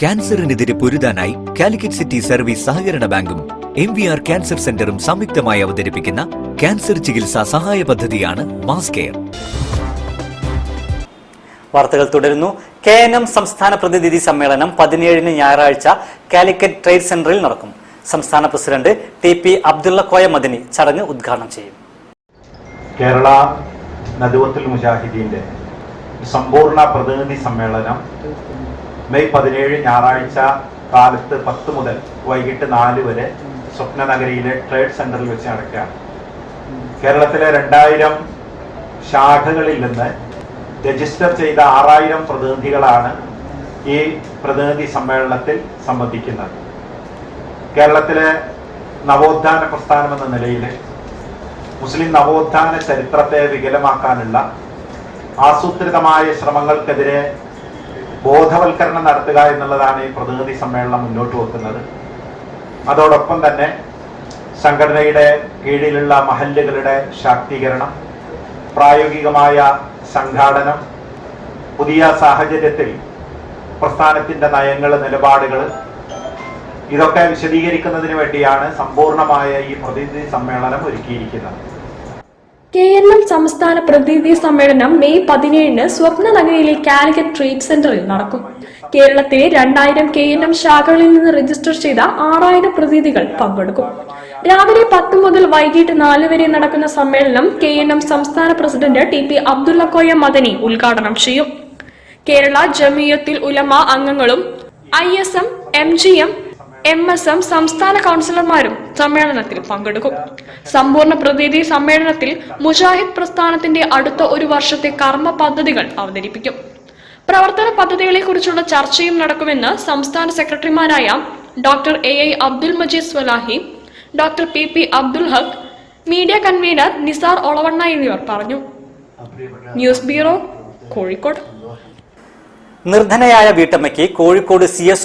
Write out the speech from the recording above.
ക്യാൻസറിനെതിരെ പൊരുതാനായി Calicut city service സഹകരണ ബാങ്കും MVR cancer സെന്ററും സംയുക്തമായി അവതരിപ്പിക്കുന്ന ക്യാൻസർ ചികിത്സാ സഹായ പദ്ധതിയാണ് മാസ് കെയർ. വാർത്തകൾ തുടരുന്നു. KNM സംസ്ഥാന പ്രതിനിധി സമ്മേളനം 17 ഞായറാഴ്ച കാലിക്കറ്റ് ട്രേഡ് സെന്ററിൽ നടക്കും. സംസ്ഥാന പ്രസിഡന്റ് TP അബ്ദുള്ള മദനി ചടങ്ങ് ഉദ്ഘാടനം ചെയ്യും. കേരള നദുവത്തുൽ മുജാഹിദീന്റെ സമ്പൂർണ്ണ പ്രതിനിധി സമ്മേളനം മെയ് 17 ഞായറാഴ്ച കാലത്ത് 10 മുതൽ വൈകിട്ട് 4 വരെ സ്വപ്നനഗരിയിലെ ട്രേഡ് സെന്ററിൽ വെച്ച് നടക്കുകയാണ്. കേരളത്തിലെ 2000 ശാഖകളിൽ നിന്ന് രജിസ്റ്റർ ചെയ്ത 6000 പ്രതിനിധികളാണ് ഈ പ്രതിനിധി സമ്മേളനത്തിൽ സംബന്ധിക്കുന്നത്. കേരളത്തിലെ നവോത്ഥാന പ്രസ്ഥാനം എന്ന നിലയിൽ മുസ്ലിം നവോത്ഥാന ചരിത്രത്തെ വികലമാക്കാനുള്ള ആസൂത്രിതമായ ശ്രമങ്ങൾക്കെതിരെ ബോധവൽക്കരണം നടത്തുക എന്നുള്ളതാണ് ഈ പ്രതിനിധി സമ്മേളനം മുന്നോട്ട് വെക്കുന്നത്. അതോടൊപ്പം തന്നെ സംഘടനയുടെ കീഴിലുള്ള മഹല്ലുകളുടെ ശാക്തീകരണം, പ്രായോഗികമായ സംഘാടനം, പുതിയ സാഹചര്യത്തിൽ പ്രസ്ഥാനത്തിന്റെ നയങ്ങൾ, നിലപാടുകൾ ഇതൊക്കെ വിശദീകരിക്കുന്നതിന് വേണ്ടിയാണ് സമ്പൂർണമായ ഈ പ്രതിനിധി സമ്മേളനം ഒരുക്കിയിരിക്കുന്നത്. KNM സംസ്ഥാന പ്രതിനിധി സമ്മേളനം മെയ് 17 സ്വപ്നനഗരിയിലെ കാലിക്കറ്റ് ട്രേഡ് സെന്ററിൽ നടക്കും. കേരളത്തിലെ 2000 KNM ശാഖകളിൽ നിന്ന് രജിസ്റ്റർ ചെയ്ത 6000 പ്രതിനിധികൾ പങ്കെടുക്കും. രാവിലെ 10 മുതൽ വൈകിട്ട് 4 വരെ നടക്കുന്ന സമ്മേളനം KNM സംസ്ഥാന പ്രസിഡന്റ് TP അബ്ദുള്ള മദനി ഉദ്ഘാടനം ചെയ്യും. കേരള ജമിയത്തുൽ ഉലമ അംഗങ്ങളും ISM, MGM, MSM സംസ്ഥാന കൗൺസിലർമാരും സമ്മേളനത്തിൽ പങ്കെടുക്കും. സമ്പൂർണ്ണ പ്രതിനിധി സമ്മേളനത്തിൽ മുജാഹിദ് പ്രസ്ഥാനത്തിന്റെ അടുത്ത ഒരു വർഷത്തെ കർമ്മ പദ്ധതികൾ അവതരിപ്പിക്കും. പ്രവർത്തന പദ്ധതികളെ കുറിച്ചുള്ള ചർച്ചയും നടക്കുമെന്ന് സംസ്ഥാന സെക്രട്ടറിമാരായ doctor AI Abdul Majeed Swalahi, doctor PP Abdul Haq, media convener Nisar Olavanna എന്നിവർ പറഞ്ഞു. News bureau, Kozhikode. നിർധനയായ വീട്ടമ്മയ്ക്ക് കോഴിക്കോട് CS